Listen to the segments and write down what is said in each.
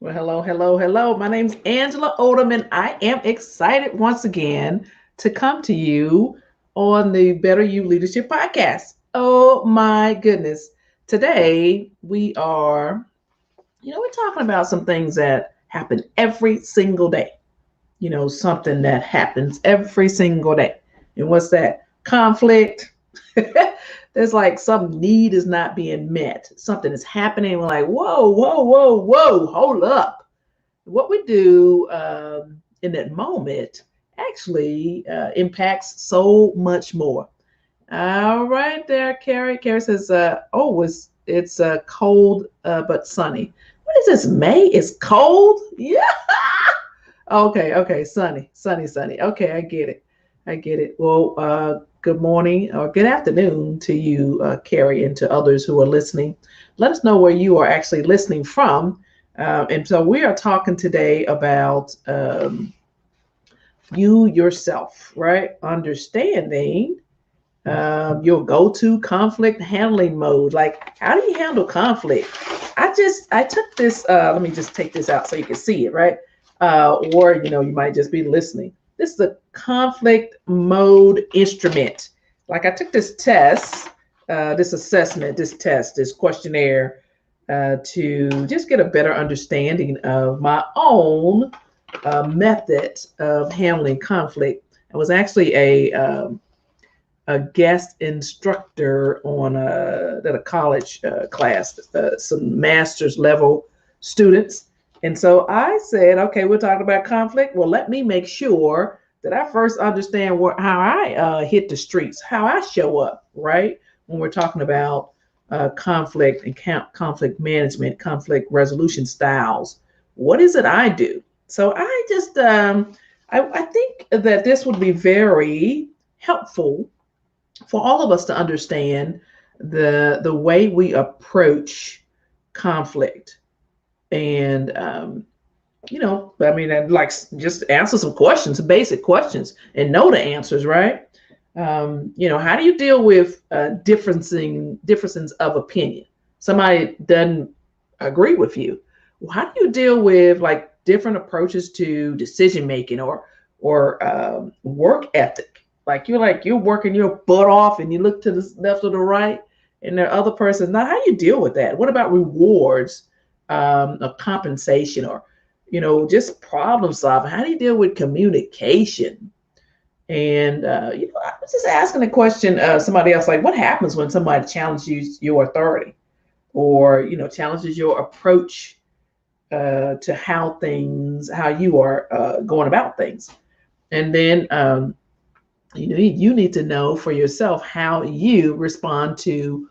Well, hello, hello, hello. My name's Angela Odom, and I am excited once again to come to you on the Better You Leadership Podcast. Oh my goodness. Today we're talking about some things that happen every single day. Something that happens every single day. And what's that? Conflict. There's like some need is not being met. Something is happening. We're like, whoa, whoa, whoa, whoa, hold up. What we do in that moment actually impacts so much more. All right, there, Carrie. Carrie says, it's cold but sunny. What is this? May? It's cold? Yeah. Okay, okay, sunny, sunny, sunny. Okay, I get it. I get it. Well, good morning or good afternoon to you, Carrie, and to others who are listening. Let us know where you are actually listening from. And so we are talking today about you yourself, right? Understanding your go-to conflict handling mode. Like, how do you handle conflict? I took this. Let me just take this out so you can see it, right? Or you might just be listening. This is a conflict mode instrument. Like I took this test, this assessment, this test, this questionnaire to just get a better understanding of my own method of handling conflict. I was actually a guest instructor on at a college class, some master's level students. And so I said, okay, we're talking about conflict. Well, let me make sure that I first understand how I hit the streets, how I show up, right? When we're talking about conflict and conflict management, conflict resolution styles. What is it I do? So I just, I think that this would be very helpful for all of us to understand the way we approach conflict. And I mean, I'd like just answer some questions, basic questions, and know the answers, right? How do you deal with differences of opinion? Somebody doesn't agree with you. Well, how do you deal with like different approaches to decision making or work ethic? Like you're working your butt off, and you look to the left or the right, and the other person. Now, how do you deal with that? What about rewards, or compensation, or just problem solving? How do you deal with communication? And I was just asking a question. Somebody else, like, what happens when somebody challenges your authority, or challenges your approach to how you are going about things? And then you need to know for yourself how you respond to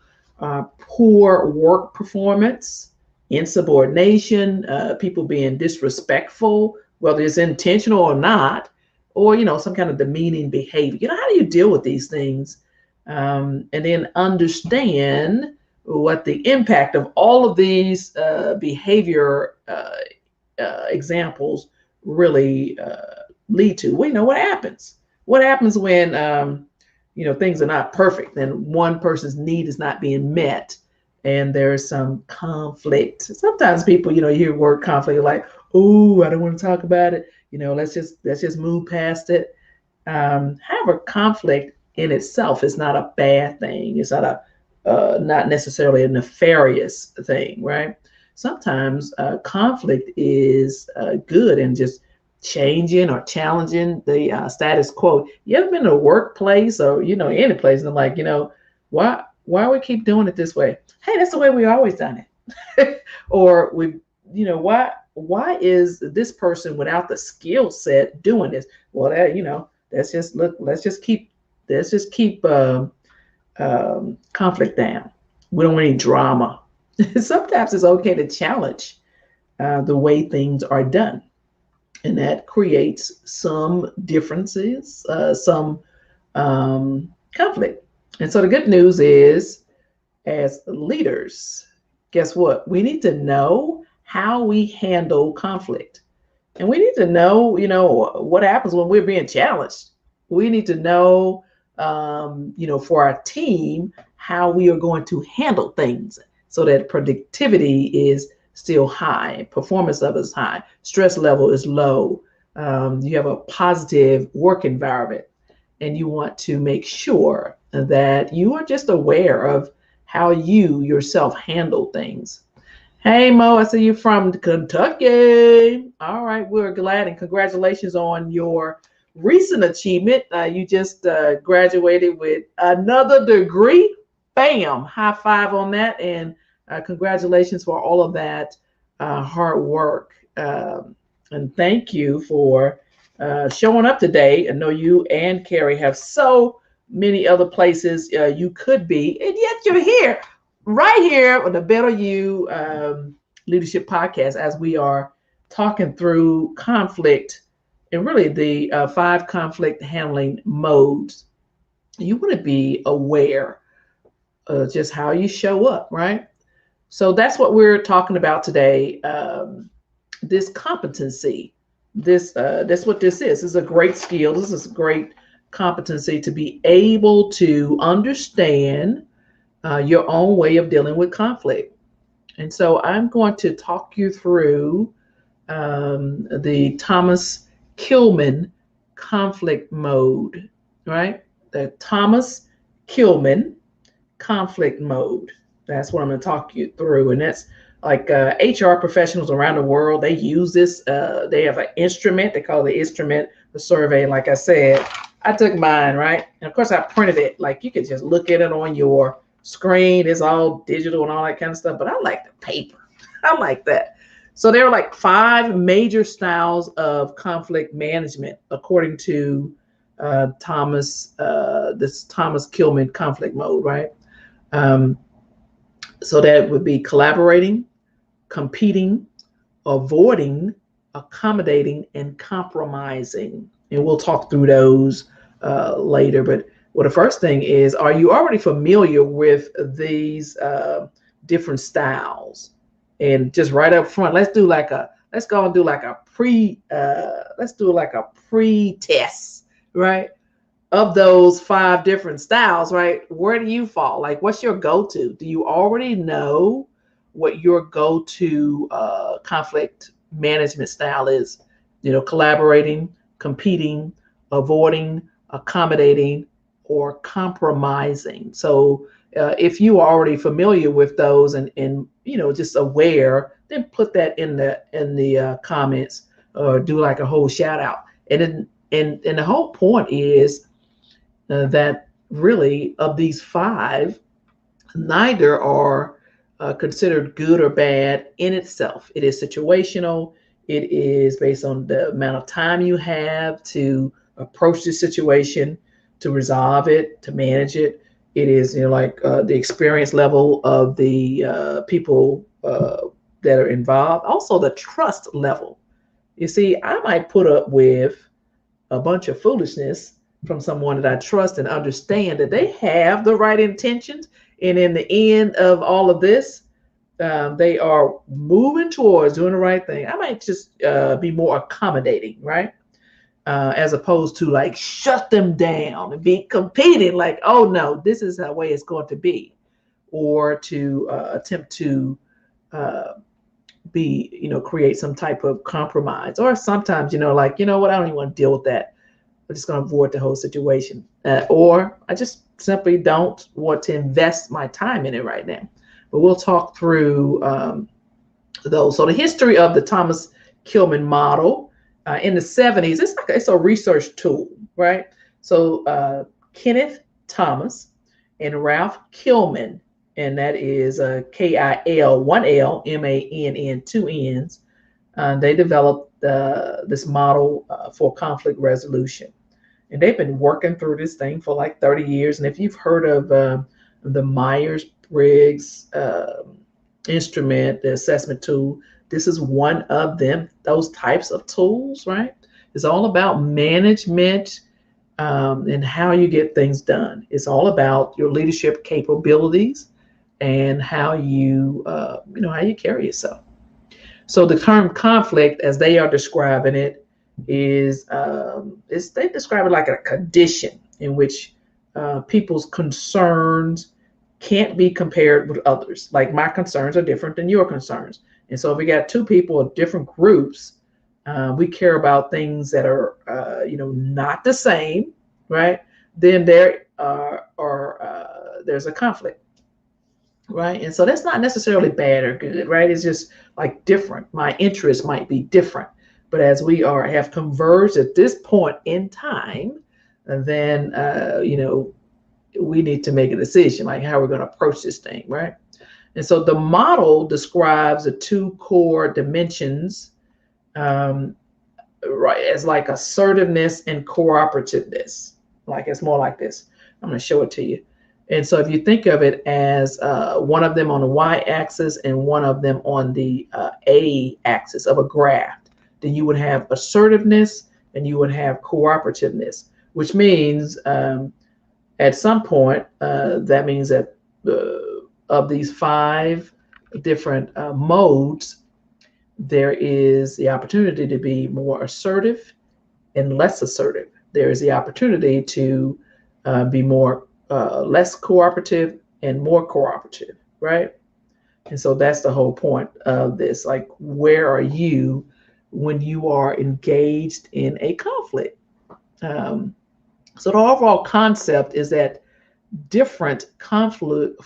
poor work performance, insubordination, people being disrespectful, whether it's intentional or not, or some kind of demeaning behavior. How do you deal with these things, and then understand what the impact of all of these behavior examples really lead to? Well, what happens? What happens when things are not perfect and one person's need is not being met, and there's some conflict? Sometimes people, you hear word conflict, you're like, oh, I don't want to talk about it. Let's just move past it. However, conflict in itself is not a bad thing. It's not necessarily a nefarious thing, right? Sometimes conflict is good and just changing or challenging the status quo. You ever been in a workplace or any place and like, why we keep doing it this way? Hey, that's the way we always done it. Or why is this person without the skill set doing this? Well, let's just keep conflict down. We don't want any drama. Sometimes it's okay to challenge the way things are done, and that creates some differences, some conflict. And so the good news is, as leaders, guess what? We need to know how we handle conflict. And we need to know, what happens when we're being challenged. We need to know, for our team, how we are going to handle things so that productivity is still high, performance level is high, stress level is low, you have a positive work environment, and you want to make sure that you are just aware of how you yourself handle things. Hey Mo, I see you from Kentucky. All right, we're glad and congratulations on your recent achievement. You just graduated with another degree. Bam, high five on that, and congratulations for all of that hard work. And thank you for showing up today. I know you and Carrie have so many other places you could be, and yet you're here, right here with the Better You Leadership Podcast, as we are talking through conflict and really the 5 conflict handling modes. You want to be aware of just how you show up, right? So that's what we're talking about today. This competency, that's what this is. This is a great skill. This is a great competency to be able to understand your own way of dealing with conflict. And so I'm going to talk you through the Thomas Kilman conflict mode, right? The Thomas Kilman conflict mode. That's what I'm going to talk you through. And that's like HR professionals around the world, they use this. They have an instrument. They call the instrument the survey. Like I said, I took mine, right? And of course, I printed it. Like you could just look at it on your screen. It's all digital and all that kind of stuff. But I like the paper. I like that. So there are like 5 major styles of conflict management, according to Thomas Kilman conflict mode, right? So that would be collaborating, competing, avoiding, accommodating, and compromising. And we'll talk through those later. But the first thing is, are you already familiar with these different styles? And just right up front, let's go and do like a pre-test, right? Of those 5 different styles, right? Where do you fall? Like, what's your go-to? Do you already know what your go-to conflict management style is? Collaborating, competing, avoiding, accommodating, or compromising. So if you are already familiar with those and just aware, then put that in the comments or do like a whole shout out. And the whole point is that really of these 5, neither are considered good or bad in itself. It is situational. It is based on the amount of time you have to approach the situation, to resolve it, to manage it. It is, the experience level of the people that are involved. Also, the trust level. You see, I might put up with a bunch of foolishness from someone that I trust and understand that they have the right intentions. And in the end of all of this, they are moving towards doing the right thing. I might just be more accommodating, right? As opposed to like shut them down and be competing like, oh no, this is the way it's going to be. Or to attempt to create some type of compromise. Or sometimes, what, I don't even want to deal with that. I'm just going to avoid the whole situation. Or I just simply don't want to invest my time in it right now. But we'll talk through those. So the history of the Thomas Kilman model in the 70s, it's a research tool, right? So Kenneth Thomas and Ralph Kilman, and that is Kil, 1 L, MANN, 2 N's. They developed this model for conflict resolution. And they've been working through this thing for like 30 years. And if you've heard of the Myers-Briggs instrument, the assessment tool, this is one of them, those types of tools, right? It's all about management and how you get things done. It's all about your leadership capabilities and how you carry yourself. So the term conflict, as they are describing it, is they describe it like a condition in which people's concerns can't be compared with others. Like my concerns are different than your concerns. And so if we got two people of different groups, we care about things that are, not the same, right? Then there's a conflict, right? And so that's not necessarily bad or good, right? It's just like different. My interests might be different, but as we have converged at this point in time, then we need to make a decision, like how we're going to approach this thing, right? And so the model describes the two core dimensions, right, as like assertiveness and cooperativeness. Like it's more like this. I'm going to show it to you. And so if you think of it as one of them on the y-axis and one of them on the a-axis of a graph, then you would have assertiveness and you would have cooperativeness, which means at some point, that means that of these 5 different modes, there is the opportunity to be more assertive and less assertive. There is the opportunity to be more less cooperative and more cooperative, right? And so that's the whole point of this. Like, where are you when you are engaged in a conflict? So the overall concept is that different conflict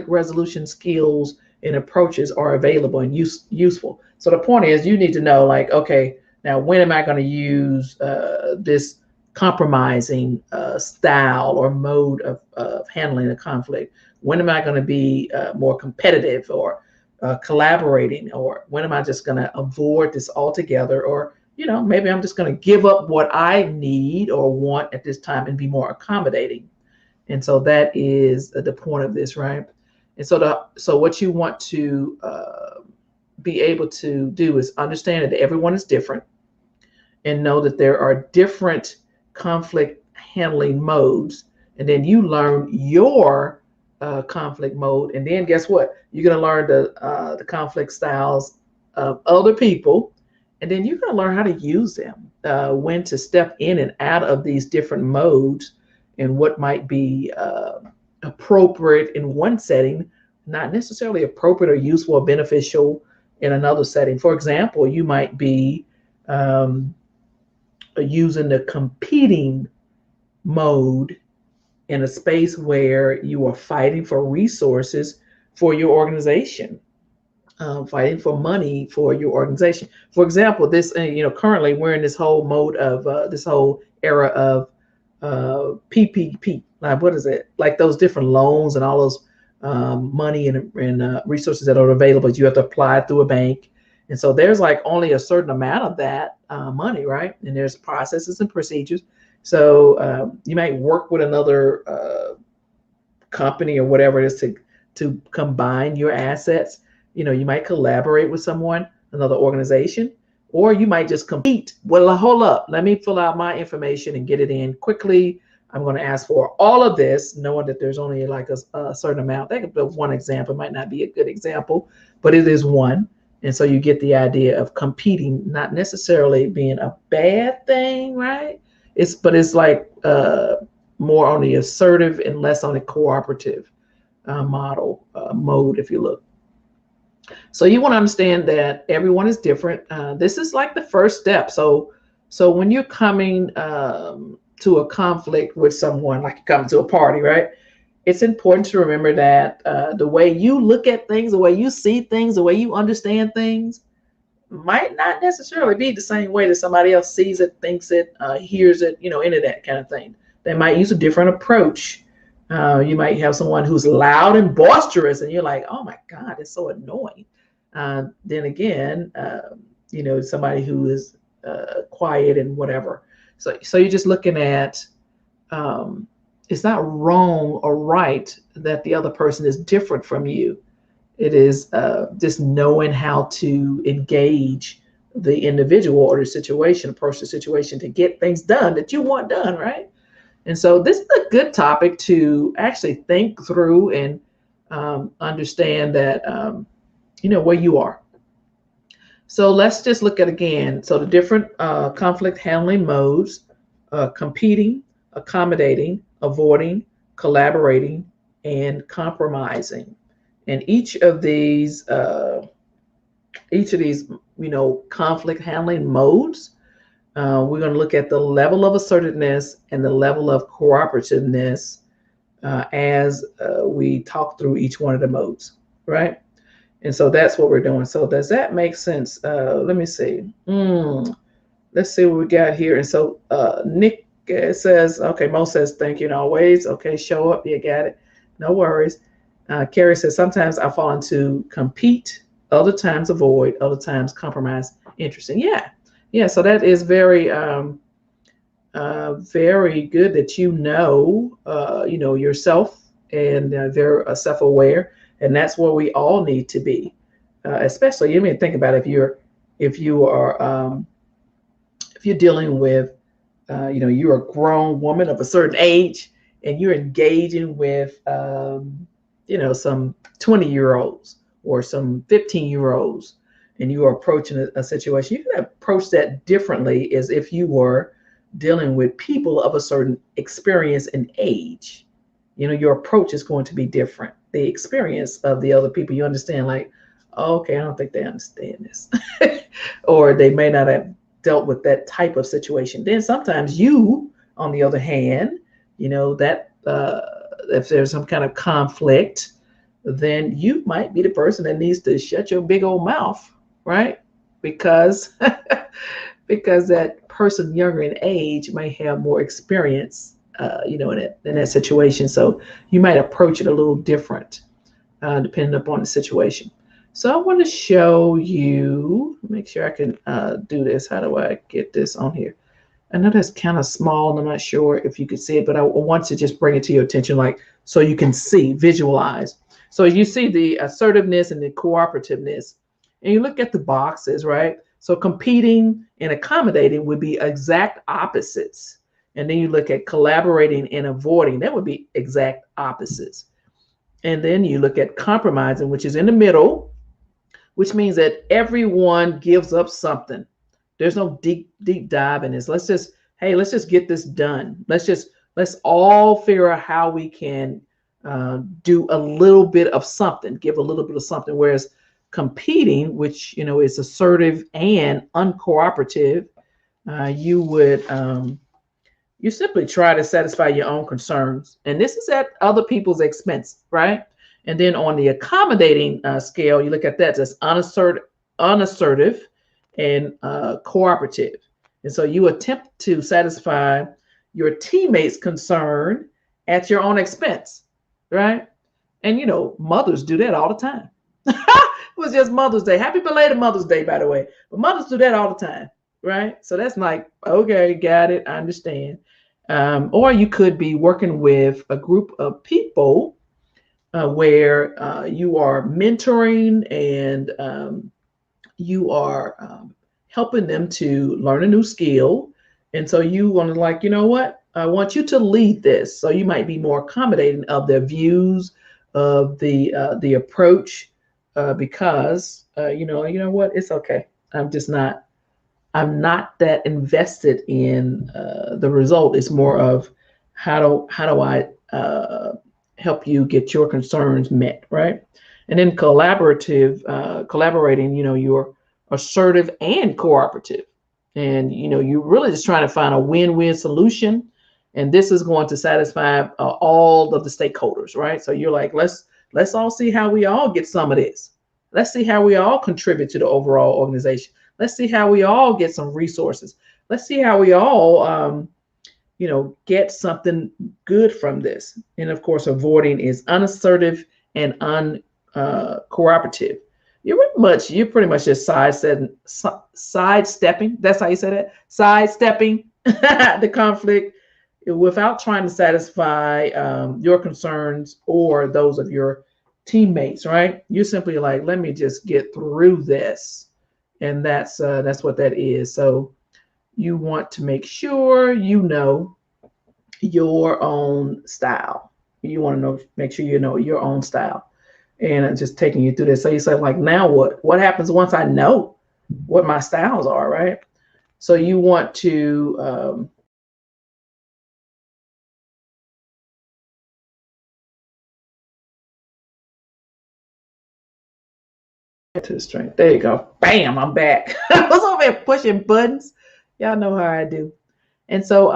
resolution skills and approaches are available and useful. So the point is, you need to know, like, okay, now when am I going to use this compromising style or mode of handling a conflict? When am I going to be more competitive or collaborating? Or when am I just going to avoid this altogether? Or maybe I'm just going to give up what I need or want at this time and be more accommodating. And so that is the point of this, right? And so what you want to be able to do is understand that everyone is different, and know that there are different conflict handling modes. And then you learn your conflict mode, and then guess what? You're going to learn the conflict styles of other people. And then you're going to learn how to use them, when to step in and out of these different modes, and what might be appropriate in one setting, not necessarily appropriate or useful or beneficial in another setting. For example, you might be using the competing mode in a space where you are fighting for resources for your organization. Fighting for money for your organization. For example, this, currently we're in this whole mode of this whole era of PPP. Like, what is it? Like those different loans and all those money and resources that are available. You have to apply through a bank. And so there's like only a certain amount of that money, right? And there's processes and procedures. So you might work with another company or whatever it is to combine your assets. You might collaborate with someone, another organization, or you might just compete. Well, hold up, let me fill out my information and get it in quickly. I'm going to ask for all of this, knowing that there's only like a certain amount. That could be one example. It might not be a good example, but it is one. And so you get the idea of competing, not necessarily being a bad thing, right? It's like more on the assertive and less on the cooperative mode, if you look. So you want to understand that everyone is different. This is like the first step. So when you're coming to a conflict with someone, like you come to a party, right? It's important to remember that the way you look at things, the way you see things, the way you understand things might not necessarily be the same way that somebody else sees it, thinks it, hears it, into that kind of thing. They might use a different approach. You might have someone who's loud and boisterous, and you're like, oh my God, it's so annoying. Then again, somebody who is quiet and whatever. So you're just looking at, it's not wrong or right that the other person is different from you. It is just knowing how to engage the individual or the situation, approach the situation to get things done that you want done, right? And so this is a good topic to actually think through and understand that, where you are. So let's just look at again. So the different conflict handling modes: competing, accommodating, avoiding, collaborating, and compromising. And each of these each of these, conflict handling modes. We're going to look at the level of assertiveness and the level of cooperativeness as we talk through each one of the modes, right? And so that's what we're doing. So does that make sense? Let me see. Let's see what we got here. And so Nick says, okay, Mo says, thank you and always. Okay, show up. You got it. No worries. Carrie says, sometimes I fall into compete, other times avoid, other times compromise. Interesting. Yeah. Yeah. So that is very good that yourself and very self-aware, and that's where we all need to be. Especially, you mean think about it, if you are if you're dealing with you're a grown woman of a certain age and you're engaging with some 20-year-olds or some 15-year-olds, and you are approaching a situation, you can approach that differently as if you were dealing with people of a certain experience and age. Your approach is going to be different. The experience of the other people, you understand, like, oh, okay, I don't think they understand this. Or they may not have dealt with that type of situation. Then sometimes you, on the other hand, that if there's some kind of conflict, then you might be the person that needs to shut your big old mouth, right? Because because that person younger in age may have more experience, in that situation. So you might approach it a little different, depending upon the situation. So I want to show you, make sure I can do this. How do I get this on here? I know that's kind of small and I'm not sure if you could see it, but I want to just bring it to your attention, like, so you can see, visualize. So you see the assertiveness and the cooperativeness, and you look at the boxes, right? So competing and accommodating would be exact opposites. And then you look at collaborating and avoiding, that would be exact opposites. And then you look at compromising, which is in the middle, which means that everyone gives up something. There's no deep dive in this. Let's just get this done. Let's all figure out how we can do a little bit of something, give a little bit of something. Whereas competing, which is assertive and uncooperative, you simply try to satisfy your own concerns, and this is at other people's expense, right? And then on the accommodating scale, you look at that as unassertive and cooperative. And so you attempt to satisfy your teammates' concern at your own expense, right? And mothers do that all the time. It was just Mother's Day. Happy belated Mother's Day, by the way. But mothers do that all the time, right? So that's like, okay, got it, I understand. Or you could be working with a group of people where you are mentoring and you are helping them to learn a new skill. And so you want to, like, you know what? I want you to lead this. So you might be more accommodating of their views, of the approach, because you know what? It's okay. I'm not that invested in the result. It's more of how do I help you get your concerns met, right? And then collaborating. You're assertive and cooperative, and you're really just trying to find a win-win solution. And this is going to satisfy all of the stakeholders, right? So you're like, let's all see how we all get some of this. Let's see how we all contribute to the overall organization. Let's see how we all get some resources. Let's see how we all, get something good from this. And of course, avoiding is unassertive and uncooperative. You're pretty much just sidestepping. That's how you say that. Sidestepping the conflict without trying to satisfy your concerns or those of your teammates. Right? You're simply like, let me just get through this, and that's what that is. So you want to make sure you know your own style. You want to make sure you know your own style. And I'm just taking you through this. So you say, like, now what? What happens once I know what my styles are, right? So you want to To the strength. There you go. Bam, I'm back. I was over there pushing buttons. Y'all know how I do. And so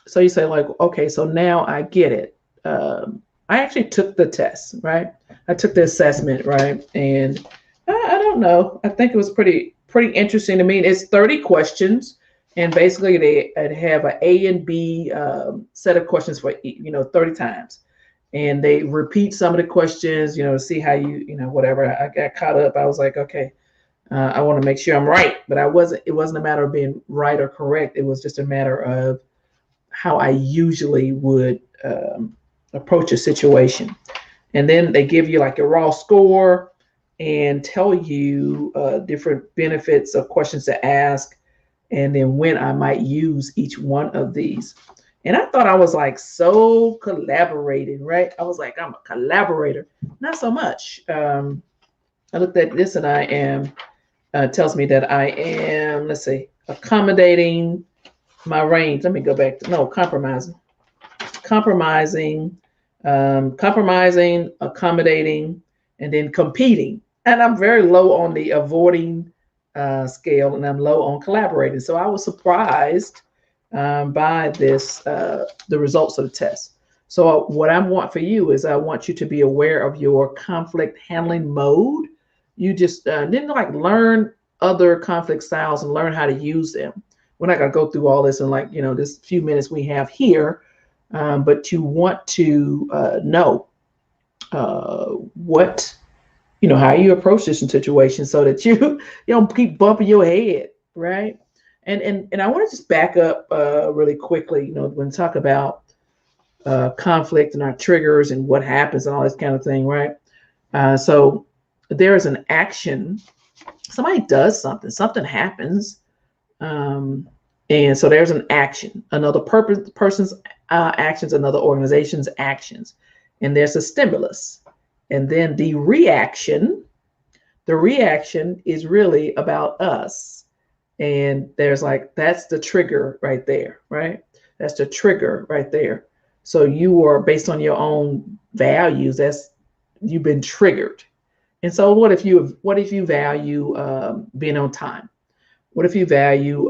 so you say like, okay, so now I get it. I actually took the test, right? I took the assessment, right? And I don't know. I think it was pretty interesting to me. It's 30 questions, and basically they have an A and B set of questions for 30 times, and they repeat some of the questions, to see how whatever. I got caught up. I was like, okay, I want to make sure I'm right, but I wasn't. It wasn't a matter of being right or correct. It was just a matter of how I usually would approach a situation. And then they give you like a raw score and tell you different benefits of questions to ask, and then when I might use each one of these. And I thought I was like so collaborating, right? I was like, I'm a collaborator. Not so much. I looked at this and I am, tells me that I am, let's see, accommodating my range. Let me go back to, no, compromising, accommodating, and then competing. And I'm very low on the avoiding scale, and I'm low on collaborating. So I was surprised by the results of the test. So what I want for you is I want you to be aware of your conflict handling mode. You just didn't like learn other conflict styles and learn how to use them. We're not going to go through all this in like, this few minutes we have here, but you want to know what, how you approach this situation so that you don't keep bumping your head, right? And I want to just back up really quickly, when we talk about conflict and our triggers and what happens and all this kind of thing, right? So there is an action. Somebody does something happens. And so there's an action, another person's actions, another organization's actions, and there's a stimulus. And then the reaction is really about us. And there's like, that's the trigger right there, right? That's the trigger right there. So you are based on your own values, you've been triggered. And so what if you value being on time? What if you value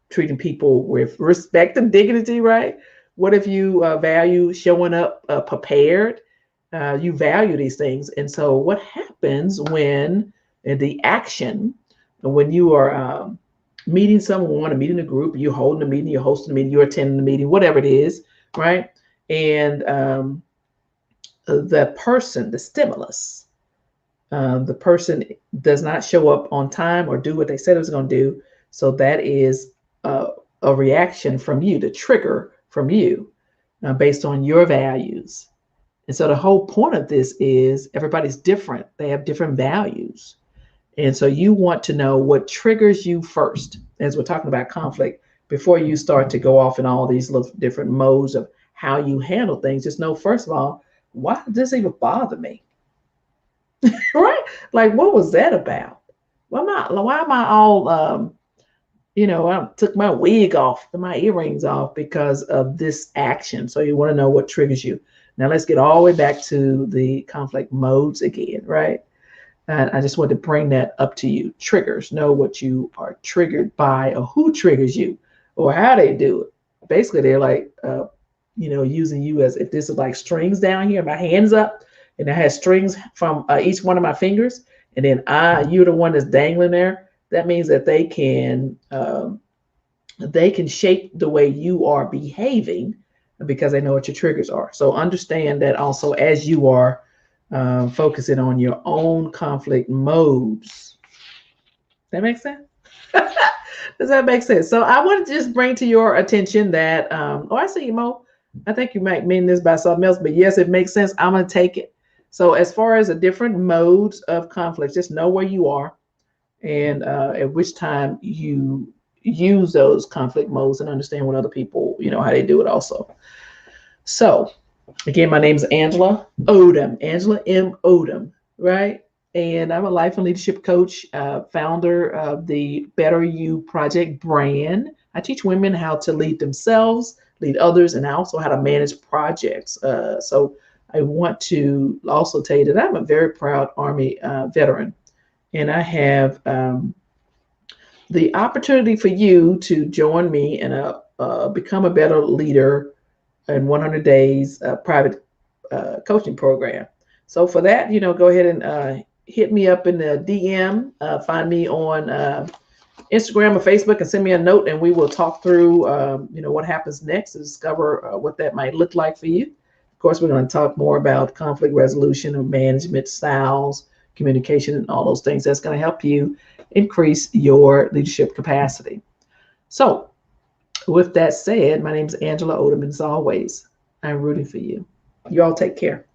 treating people with respect and dignity, right? What if you value showing up prepared? You value these things. And so what happens when the action, when you are meeting someone, or meeting a group, you're holding a meeting, you're hosting a meeting, you're attending the meeting, whatever it is, right? And the person, the stimulus, the person does not show up on time or do what they said it was going to do. So that is a reaction from you, the trigger from you, based on your values. And so the whole point of this is everybody's different. They have different values. And so you want to know what triggers you first, as we're talking about conflict, before you start to go off in all these little different modes of how you handle things. Just know, first of all, why did this even bother me? Right? Like, what was that about? Why am I all, I took my wig off and my earrings off because of this action. So you want to know what triggers you. Now let's get all the way back to the conflict modes again, right? And I just want to bring that up to you. Triggers, know what you are triggered by, or who triggers you, or how they do it. Basically, they're like, using you as if this is like strings down here, my hands up, and I have strings from each one of my fingers, and then you're the one that's dangling there. That means that they can shape the way you are behaving because they know what your triggers are. So understand that also as you are focusing on your own conflict modes. That makes sense? Does that make sense? So I want to just bring to your attention that, I see you, Mo. I think you might mean this by something else, but yes, it makes sense. I'm going to take it. So as far as the different modes of conflict, just know where you are and at which time you use those conflict modes, and understand what other people, how they do it also. So again, my name is Angela Odom, Angela M. Odom, right? And I'm a life and leadership coach, founder of the Better You Project brand. I teach women how to lead themselves, lead others, and also how to manage projects. So I want to also tell you that I'm a very proud Army veteran, and I have the opportunity for you to join me in a become a better leader in 100 days private coaching program. So for that, go ahead and hit me up in the DM, find me on Instagram or Facebook, and send me a note, and we will talk through, what happens next to discover what that might look like for you. Of course, we're going to talk more about conflict resolution or management styles, communication, and all those things that's going to help you increase your leadership capacity. So with that said, my name is Angela Odom, and as always, I'm rooting for you. You all take care.